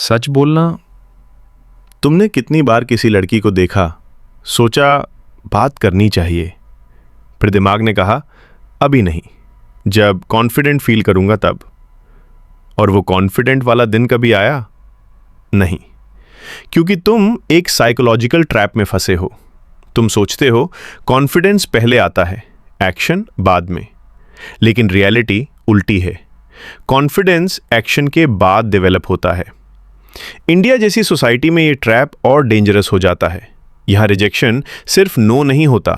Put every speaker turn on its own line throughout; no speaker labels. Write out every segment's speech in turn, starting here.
सच बोलना।
तुमने कितनी बार किसी लड़की को देखा, सोचा बात करनी चाहिए, फिर दिमाग ने कहा अभी नहीं, जब कॉन्फिडेंट फील करूंगा तब। और वो कॉन्फिडेंट वाला दिन कभी आया? नहीं, क्योंकि तुम एक साइकोलॉजिकल ट्रैप में फंसे हो। तुम सोचते हो कॉन्फिडेंस पहले आता है, एक्शन बाद में। लेकिन रियलिटी उल्टी है। कॉन्फिडेंस एक्शन के बाद डेवलप होता है। इंडिया जैसी सोसाइटी में ये ट्रैप और डेंजरस हो जाता है। यहां रिजेक्शन सिर्फ नो नहीं होता,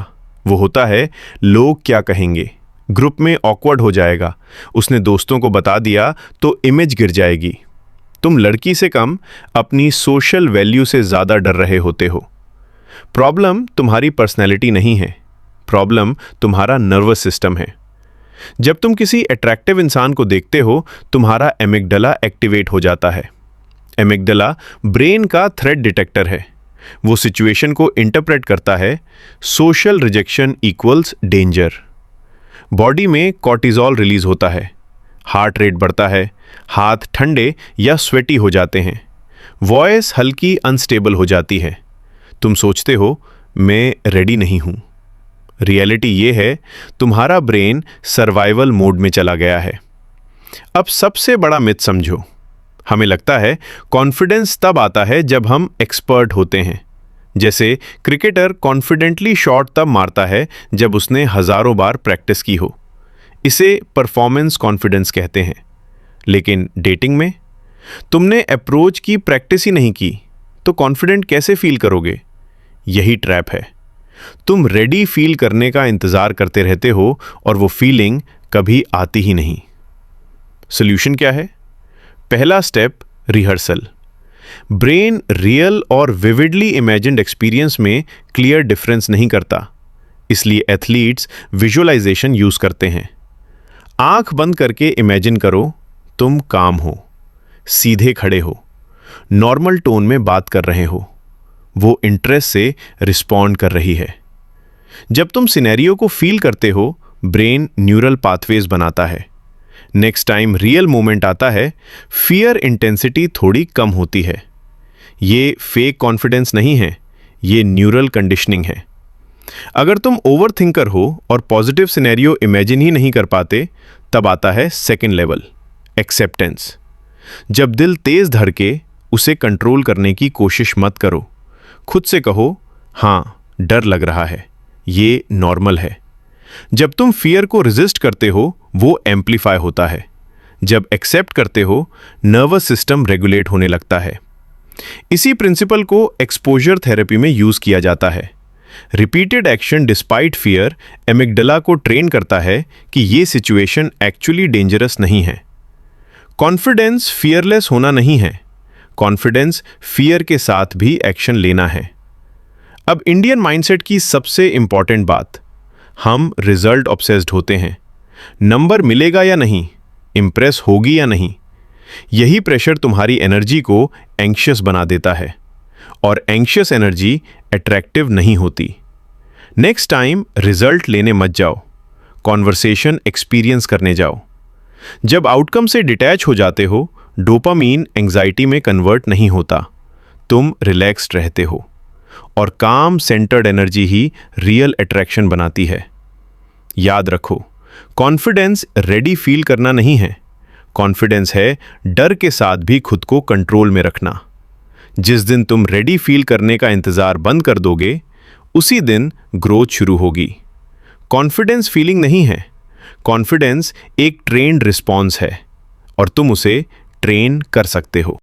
वो होता है लोग क्या कहेंगे, ग्रुप में ऑकवर्ड हो जाएगा, उसने दोस्तों को बता दिया तो इमेज गिर जाएगी। तुम लड़की से कम अपनी सोशल वैल्यू से ज्यादा डर रहे होते हो। प्रॉब्लम तुम्हारी पर्सनैलिटी नहीं है, प्रॉब्लम तुम्हारा नर्वस सिस्टम है। जब तुम किसी अट्रैक्टिव इंसान को देखते हो, तुम्हारा एमिगडाला एक्टिवेट हो जाता है। एमिगडाला ब्रेन का थ्रेट डिटेक्टर है। वो सिचुएशन को इंटरप्रेट करता है, social rejection equals danger. Body में कॉर्टिजोल रिलीज होता है, हार्ट रेट बढ़ता है, हाथ ठंडे या स्वेटी हो जाते हैं, वॉइस हल्की अनस्टेबल हो जाती है। तुम सोचते हो मैं रेडी नहीं हूं। रियलिटी ये है, तुम्हारा ब्रेन सर्वाइवल मोड में चला गया है। अब सबसे बड़ा मिथ समझो। हमें लगता है कॉन्फिडेंस तब आता है जब हम एक्सपर्ट होते हैं। जैसे क्रिकेटर कॉन्फिडेंटली शॉट तब मारता है जब उसने हजारों बार प्रैक्टिस की हो। इसे परफॉर्मेंस कॉन्फिडेंस कहते हैं। लेकिन डेटिंग में तुमने अप्रोच की प्रैक्टिस ही नहीं की तो कॉन्फिडेंट कैसे फील करोगे? यही ट्रैप है। तुम रेडी फील करने का इंतजार करते रहते हो और वो फीलिंग कभी आती ही नहीं। सॉल्यूशन क्या है? पहला स्टेप, रिहर्सल। ब्रेन रियल और विविडली इमेजिन्ड एक्सपीरियंस में क्लियर डिफरेंस नहीं करता, इसलिए एथलीट्स विजुअलाइजेशन यूज करते हैं। आंख बंद करके इमेजिन करो तुम काम हो, सीधे खड़े हो, नॉर्मल टोन में बात कर रहे हो, वो इंटरेस्ट से रिस्पॉन्ड कर रही है। जब तुम सिनेरियो को फील करते हो, ब्रेन न्यूरल पाथवेज बनाता है। नेक्स्ट टाइम रियल मोमेंट आता है, फियर इंटेंसिटी थोड़ी कम होती है। ये फेक कॉन्फिडेंस नहीं है, ये न्यूरल कंडीशनिंग है। अगर तुम ओवर थिंकर हो और पॉजिटिव सिनेरियो इमेजिन ही नहीं कर पाते, तब आता है सेकेंड लेवल, एक्सेप्टेंस। जब दिल तेज धड़के, उसे कंट्रोल करने की कोशिश मत करो। खुद से कहो, हाँ डर लग रहा है, ये नॉर्मल है। जब तुम फियर को रेजिस्ट करते हो, वो एम्प्लीफाई होता है। जब एक्सेप्ट करते हो, नर्वस सिस्टम रेगुलेट होने लगता है। इसी प्रिंसिपल को एक्सपोजर थेरेपी में यूज किया जाता है। Repeated action despite fear amygdala को ट्रेन करता है कि ये सिचुएशन एक्चुअली डेंजरस नहीं है। कॉन्फिडेंस फियरलेस होना नहीं है, कॉन्फिडेंस फियर के साथ भी एक्शन लेना है। अब इंडियन माइंडसेट की सबसे इंपॉर्टेंट बात, हम रिजल्ट ऑब्सेस्ड होते हैं। नंबर मिलेगा या नहीं, इंप्रेस होगी या नहीं, यही प्रेशर तुम्हारी एनर्जी को एंग्शियस बना देता है, और एंग्शियस एनर्जी अट्रैक्टिव नहीं होती। नेक्स्ट टाइम रिजल्ट लेने मत जाओ, कॉन्वर्सेशन एक्सपीरियंस करने जाओ। जब आउटकम से डिटैच हो जाते हो, डोपामीन एंग्जाइटी में कन्वर्ट नहीं होता, तुम रिलैक्स्ड रहते हो, और काम सेंटर्ड एनर्जी ही रियल अट्रैक्शन बनाती है। याद रखो, कॉन्फिडेंस रेडी फील करना नहीं है, कॉन्फिडेंस है डर के साथ भी खुद को कंट्रोल में रखना। जिस दिन तुम रेडी फील करने का इंतजार बंद कर दोगे, उसी दिन ग्रोथ शुरू होगी। कॉन्फिडेंस फीलिंग नहीं है, कॉन्फिडेंस एक ट्रेन्ड रिस्पॉन्स है, और तुम उसे ट्रेन कर सकते हो।